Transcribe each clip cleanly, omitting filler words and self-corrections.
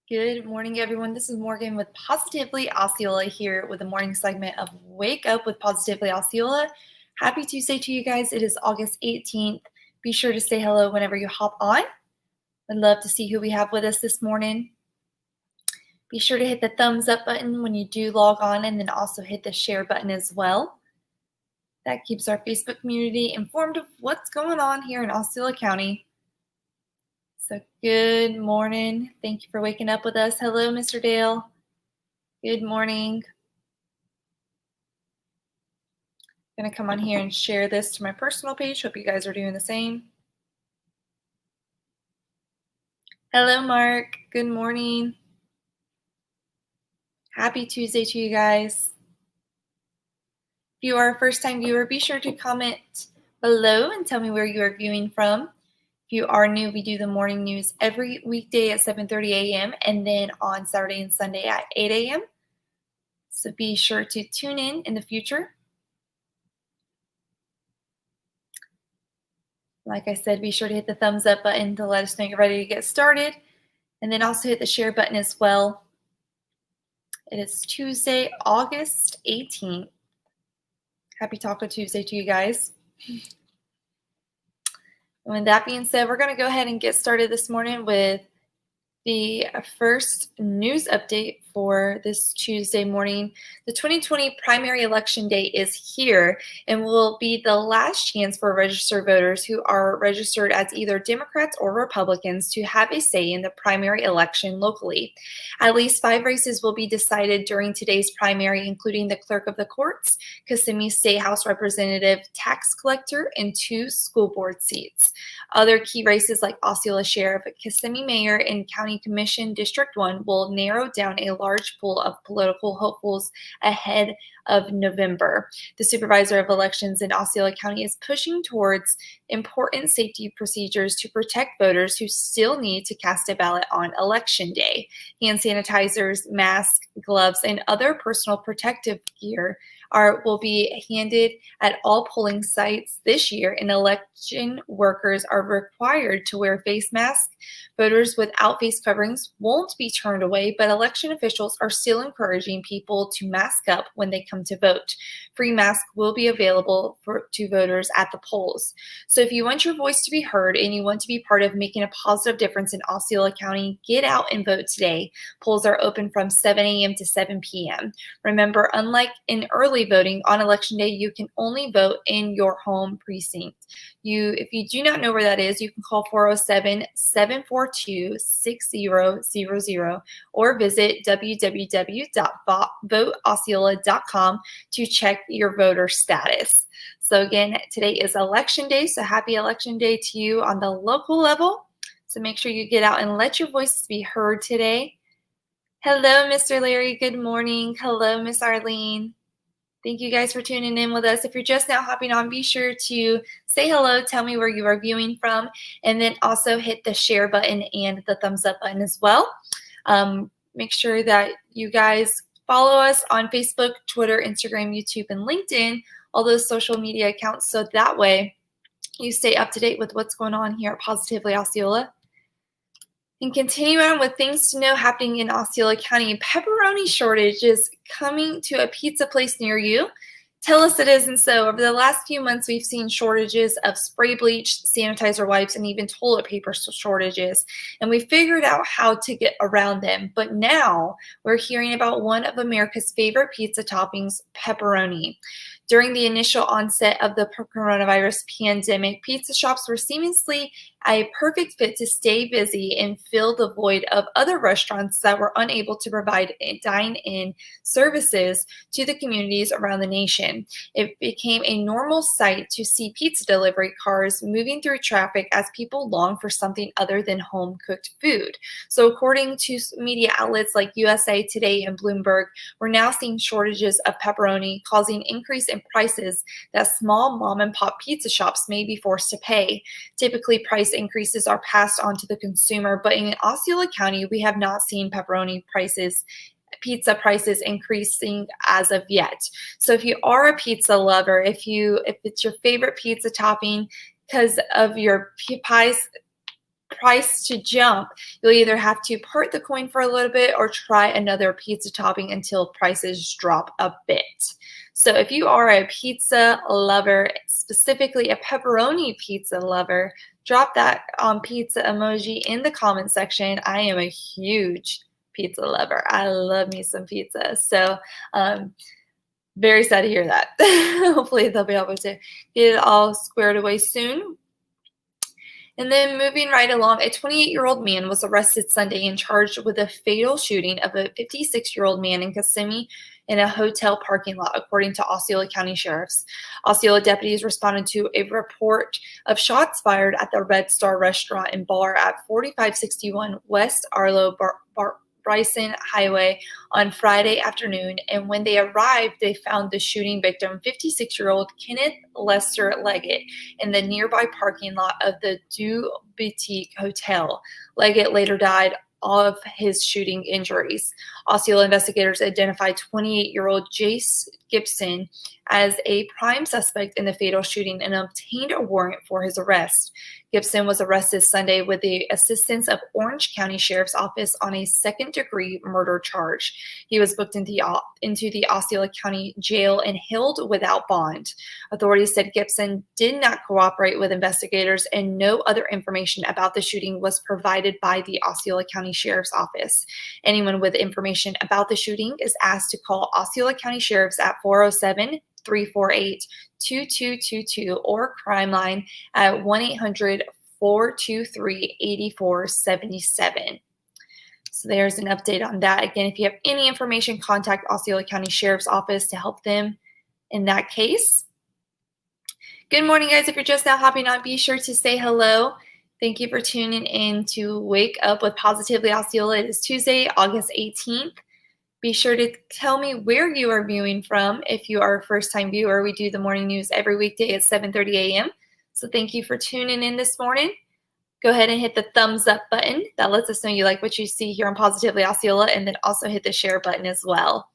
Good morning, everyone. This is Morgan with Positively Osceola here with the morning segment of Wake Up with Positively Osceola. Happy Tuesday to you guys. It is August 18th. Be sure to say hello whenever you hop on. I'd love to see who we have with us this morning. Be sure to hit the thumbs up button when you do log on, and then also hit the share button as well. That keeps our Facebook community informed of what's going on here in Osceola County. So good morning. Thank you for waking up with us. Hello, Mr. Dale. Good morning. I'm going to come on here and share this to my personal page. Hope you guys are doing the same. Hello, Mark. Good morning. Happy Tuesday to you guys. If you are a first-time viewer, be sure to comment below and tell me where you are viewing from. If you are new, we do the morning news every weekday at 7:30 a.m. and then on Saturday and Sunday at 8 a.m. So be sure to tune in the future. Like I said, be sure to hit the thumbs up button to let us know you're ready to get started. And then also hit the share button as well. It is Tuesday, August 18th. Happy Taco Tuesday to you guys. And with that being said, we're going to go ahead and get started this morning with the first news update for this Tuesday morning. The 2020 primary election day is here and will be the last chance for registered voters who are registered as either Democrats or Republicans to have a say in the primary election locally. At least 5 races will be decided during today's primary, including the clerk of the courts, Kissimmee State House Representative, tax collector, and 2 school board seats. Other key races like Osceola Sheriff, Kissimmee Mayor, and County Commission District 1 will narrow down a large pool of political hopefuls ahead of November. The supervisor of elections in Osceola County is pushing towards important safety procedures to protect voters who still need to cast a ballot on Election Day. Hand sanitizers, masks, gloves, and other personal protective gear will be handed at all polling sites this year, and election workers are required to wear face masks. Voters without face coverings won't be turned away, but election officials are still encouraging people to mask up when they come to vote. Free masks will be available to voters at the polls. So if you want your voice to be heard and you want to be part of making a positive difference in Osceola County, get out and vote today. Polls are open from 7 a.m. to 7 p.m. Remember, unlike in early voting, on Election Day, you can only vote in your home precinct. If you do not know where that is, you can call 407-742-6000 or visit www.voteosceola.com to check your voter status. So again, today is Election Day, so happy Election Day to you on the local level. So make sure you get out and let your voices be heard today. Hello, Mr. Larry. Good morning. Hello, Miss Arlene. Thank you guys for tuning in with us. If you're just now hopping on, be sure to say hello, tell me where you are viewing from, and then also hit the share button and the thumbs up button as well. Make sure that you guys follow us on Facebook, Twitter, Instagram, YouTube, and LinkedIn, all those social media accounts, so that way you stay up to date with what's going on here at Positively Osceola. And continue on with things to know happening in Osceola County. Pepperoni shortage is coming to a pizza place near you. Tell us it isn't so. Over the last few months, we've seen shortages of spray bleach, sanitizer wipes, and even toilet paper shortages. And we figured out how to get around them. But now we're hearing about one of America's favorite pizza toppings, pepperoni. During the initial onset of the coronavirus pandemic, pizza shops were seemingly a perfect fit to stay busy and fill the void of other restaurants that were unable to provide dine-in services to the communities around the nation. It became a normal sight to see pizza delivery cars moving through traffic as people long for something other than home-cooked food. So according to media outlets like USA Today and Bloomberg, we're now seeing shortages of pepperoni, causing increase in prices that small mom-and-pop pizza shops may be forced to pay. Typically, price increases are passed on to the consumer, but in Osceola County, we have not seen pizza prices increasing as of yet. So if you are a pizza lover, if it's your favorite pizza topping because of your pies, price to jump, you'll either have to part the coin for a little bit or try another pizza topping until prices drop a bit. So if you are a pizza lover, specifically a pepperoni pizza lover, drop that pizza emoji in the comment section. I am a huge pizza lover. I love me some pizza. So very sad to hear that. Hopefully they'll be able to get it all squared away soon. And then moving right along, a 28-year-old man was arrested Sunday and charged with a fatal shooting of a 56-year-old man in Kissimmee in a hotel parking lot, according to Osceola County Sheriffs. Osceola deputies responded to a report of shots fired at the Red Star restaurant and bar at 4561 West Arlo Bryson Highway on Friday afternoon, and when they arrived, they found the shooting victim, 56-year-old Kenneth Lester Leggett, in the nearby parking lot of the Du Boutique Hotel. Leggett later died of his shooting injuries. Osceola investigators identified 28-year-old Jace Gibson as a prime suspect in the fatal shooting and obtained a warrant for his arrest. Gibson was arrested Sunday with the assistance of Orange County Sheriff's Office on a second-degree murder charge. He was booked into the Osceola County Jail and held without bond. Authorities said Gibson did not cooperate with investigators, and no other information about the shooting was provided by the Osceola County Sheriff's Office. Anyone with information about the shooting is asked to call Osceola County Sheriff's at 407-348-2222 or Crime Line at 1-800-423-8477. So there's an update on that. Again, if you have any information, contact Osceola County Sheriff's Office to help them in that case. Good morning, guys. If you're just now hopping on, be sure to say hello. Thank you for tuning in to Wake Up with Positively Osceola. It is Tuesday, August 18th. Be sure to tell me where you are viewing from. If you are a first-time viewer, we do the morning news every weekday at 7:30 a.m. So thank you for tuning in this morning. Go ahead and hit the thumbs up button. That lets us know you like what you see here on Positively Osceola, and then also hit the share button as well.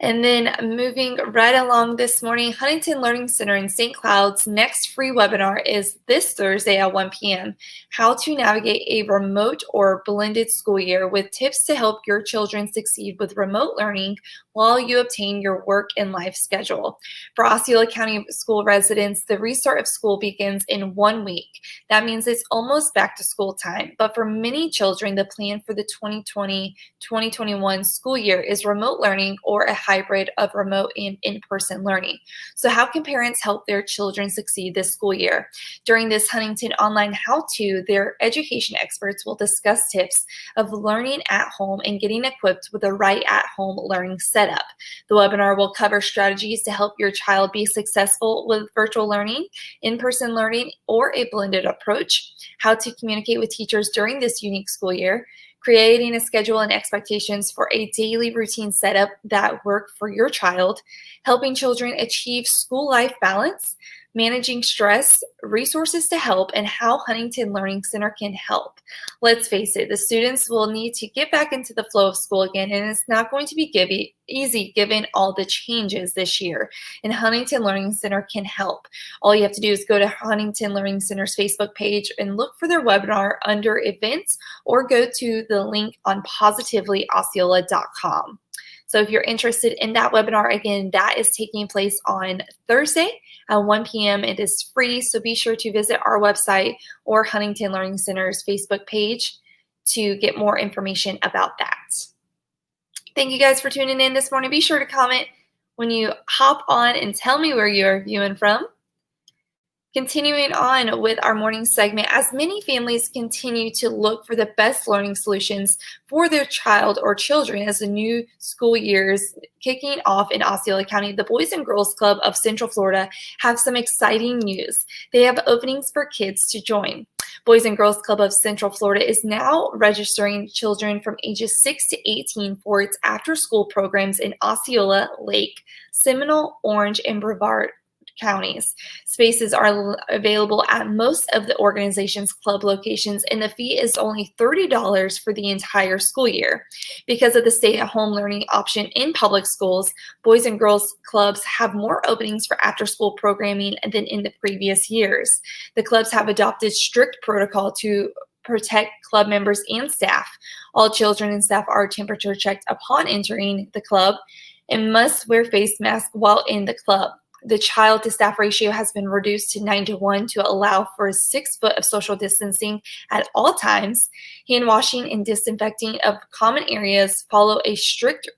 And then moving right along this morning, Huntington Learning Center in St. Cloud's next free webinar is this Thursday at 1 p.m. How to navigate a remote or blended school year with tips to help your children succeed with remote learning while you obtain your work and life schedule. For Osceola County school residents, the restart of school begins in 1 week. That means it's almost back to school time. But for many children, the plan for the 2020-2021 school year is remote learning or a hybrid of remote and in-person learning. So how can parents help their children succeed this school year? During this Huntington Online How-To, their education experts will discuss tips of learning at home and getting equipped with the right at-home learning setup. The webinar will cover strategies to help your child be successful with virtual learning, in-person learning, or a blended approach, how to communicate with teachers during this unique school year, creating a schedule and expectations for a daily routine setup that work for your child, helping children achieve school life balance, managing stress, resources to help, and how Huntington Learning Center can help. Let's face it, the students will need to get back into the flow of school again, and it's not going to be easy given all the changes this year. And Huntington Learning Center can help. All you have to do is go to Huntington Learning Center's Facebook page and look for their webinar under events, or go to the link on positivelyosceola.com. So if you're interested in that webinar, again, that is taking place on Thursday at 1 p.m. It is free, so be sure to visit our website or Huntington Learning Center's Facebook page to get more information about that. Thank you guys for tuning in this morning. Be sure to comment when you hop on and tell me where you're viewing from. Continuing on with our morning segment, as many families continue to look for the best learning solutions for their child or children as the new school year is kicking off in Osceola County, the Boys and Girls Club of Central Florida have some exciting news. They have openings for kids to join. Boys and Girls Club of Central Florida is now registering children from ages 6 to 18 for its after-school programs in Osceola, Lake, Seminole, Orange, and Brevard counties. Spaces are available at most of the organization's club locations, and the fee is only $30 for the entire school year. Because of the stay-at-home learning option in public schools, Boys and Girls Clubs have more openings for after-school programming than in the previous years. The clubs have adopted strict protocol to protect club members and staff. All children and staff are temperature checked upon entering the club and must wear face masks while in the club. The child to staff ratio has been reduced to 9-to-1 to allow for 6 foot of social distancing at all times. Hand washing and disinfecting of common areas follow a strict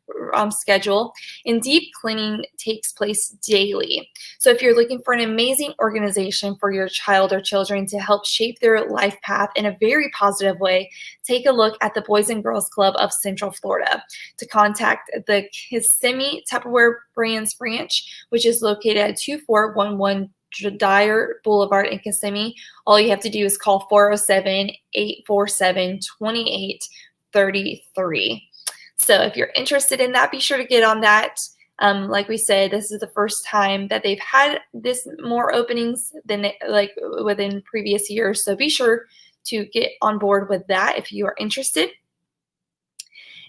schedule, and deep cleaning takes place daily. So if you're looking for an amazing organization for your child or children to help shape their life path in a very positive way, take a look at the Boys and Girls Club of Central Florida. To contact the Kissimmee Tupperware Brands branch, which is located at 2411 Dyer Boulevard in Kissimmee, all you have to do is call 407-847-2833. So if you're interested in that, be sure to get on that. Like we said, this is the first time that they've had this more openings than within previous years. So be sure to get on board with that if you are interested.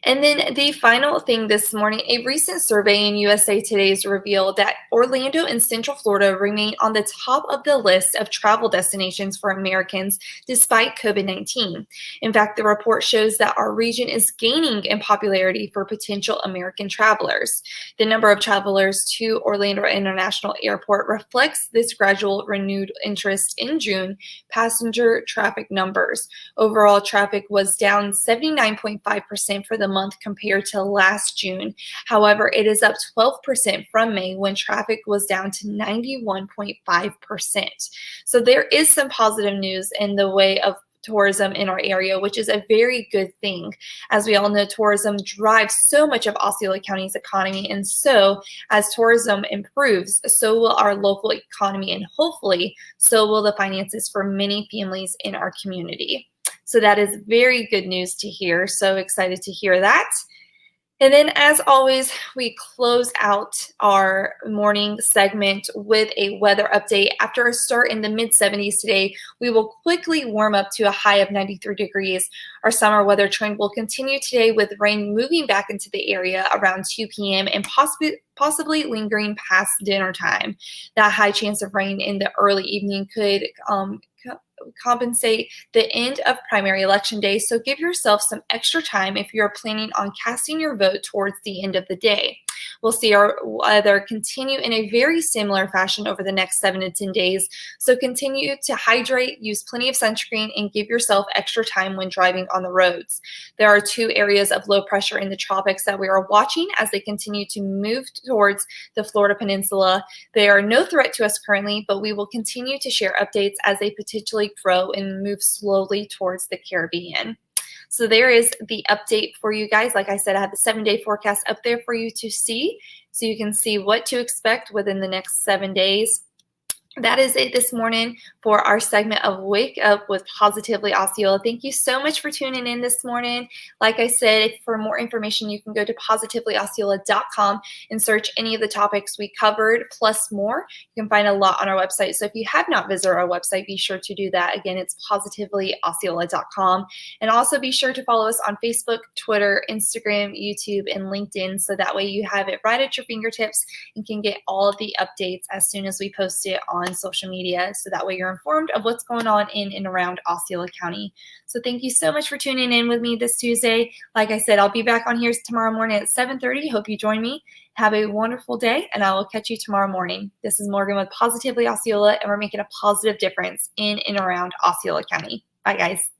And then the final thing this morning, a recent survey in USA Today's revealed that Orlando and Central Florida remain on the top of the list of travel destinations for Americans despite COVID-19. In fact, the report shows that our region is gaining in popularity for potential American travelers. The number of travelers to Orlando International Airport reflects this gradual renewed interest in June passenger traffic numbers. Overall traffic was down 79.5% for the month compared to last June. However, it is up 12% from May when traffic was down to 91.5%. So there is some positive news in the way of tourism in our area, which is a very good thing. As we all know, tourism drives so much of Osceola County's economy, and so as tourism improves, so will our local economy, and hopefully so will the finances for many families in our community. So that is very good news to hear. So excited to hear that. And then, as always, we close out our morning segment with a weather update. After a start in the mid-70s today, we will quickly warm up to a high of 93 degrees. Our summer weather trend will continue today with rain moving back into the area around 2 p.m. and possibly lingering past dinner time. That high chance of rain in the early evening could compensate the end of primary election day, so give yourself some extra time if you're planning on casting your vote towards the end of the day. We'll see our weather continue in a very similar fashion over the next 7 to 10 days, so continue to hydrate, use plenty of sunscreen, and give yourself extra time when driving on the roads. There are 2 areas of low pressure in the tropics that we are watching as they continue to move towards the Florida Peninsula. They are no threat to us currently, but we will continue to share updates as they potentially grow and move slowly towards the Caribbean. So there is the update for you guys. Like I said, I have the 7-day forecast up there for you to see, so you can see what to expect within the next 7 days. That is it this morning for our segment of Wake Up with Positively Osceola. Thank you so much for tuning in this morning. Like I said, for more information, you can go to positivelyosceola.com and search any of the topics we covered, plus more. You can find a lot on our website. So if you have not visited our website, be sure to do that. Again, it's positivelyosceola.com. And also be sure to follow us on Facebook, Twitter, Instagram, YouTube, and LinkedIn, so that way you have it right at your fingertips and can get all of the updates as soon as we post it on social media, so that way you're informed of what's going on in and around Osceola County. So thank you so much for tuning in with me this Tuesday. Like I said, I'll be back on here tomorrow morning at 7:30. Hope you join me. Have a wonderful day, and I will catch you tomorrow morning. This is Morgan with Positively Osceola, and we're making a positive difference in and around Osceola County. Bye, guys.